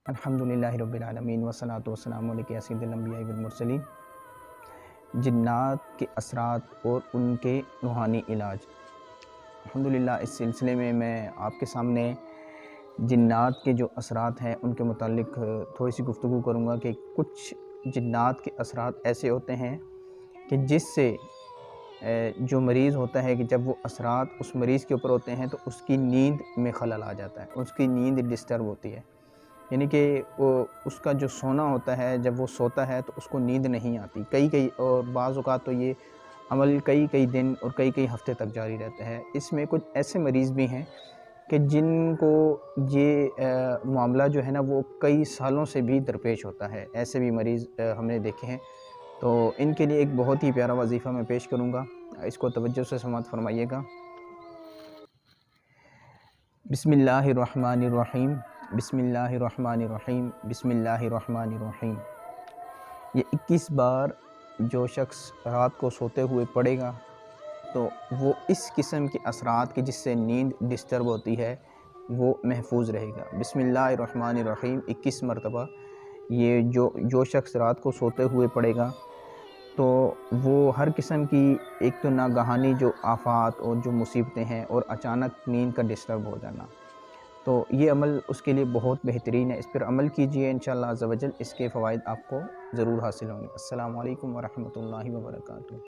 الحمدللہ رب العالمین والصلاۃ والسلام علی سید الانبیاء والمرسلین۔ جنات کے اثرات اور ان کے روحانی علاج۔ الحمدللہ اس سلسلے میں آپ کے سامنے جنات کے جو اثرات ہیں ان کے متعلق تھوڑی سی گفتگو کروں گا کہ کچھ جنات کے اثرات ایسے ہوتے ہیں کہ جس سے جو مریض ہوتا ہے کہ جب وہ اثرات اس مریض کے اوپر ہوتے ہیں تو اس کی نیند میں خلل آ جاتا ہے، اس کی نیند ڈسٹرب ہوتی ہے، یعنی کہ اس کا جو سونا ہوتا ہے جب وہ سوتا ہے تو اس کو نیند نہیں آتی، کئی اور بعض اوقات تو یہ عمل کئی دن اور کئی ہفتے تک جاری رہتا ہے۔ اس میں کچھ ایسے مریض بھی ہیں کہ جن کو یہ معاملہ جو ہے نا وہ کئی سالوں سے بھی درپیش ہوتا ہے، ایسے بھی مریض ہم نے دیکھے ہیں۔ تو ان کے لیے ایک بہت ہی پیارا وظیفہ میں پیش کروں گا، اس کو توجہ سے سماعت فرمائیے گا۔ بسم اللہ الرحمن الرحیم، بسم اللہ الرحمن الرحیم، بسم اللہ الرحمن الرحیم۔ یہ 21 بار جو شخص رات کو سوتے ہوئے پڑھے گا تو وہ اس قسم کے اثرات کی جس سے نیند ڈسٹرب ہوتی ہے وہ محفوظ رہے گا۔ بسم اللہ الرحمن الرحیم 21 مرتبہ یہ جو شخص رات کو سوتے ہوئے پڑھے گا تو وہ ہر قسم کی ایک تو ناگہانی جو آفات اور جو مصیبتیں ہیں اور اچانک نیند کا ڈسٹرب ہو جانا، تو یہ عمل اس کے لیے بہت بہترین ہے، اس پر عمل کیجئے، انشاءاللہ عز و جل اس کے فوائد آپ کو ضرور حاصل ہوں گے۔ السلام علیکم ورحمۃ اللہ وبرکاتہ۔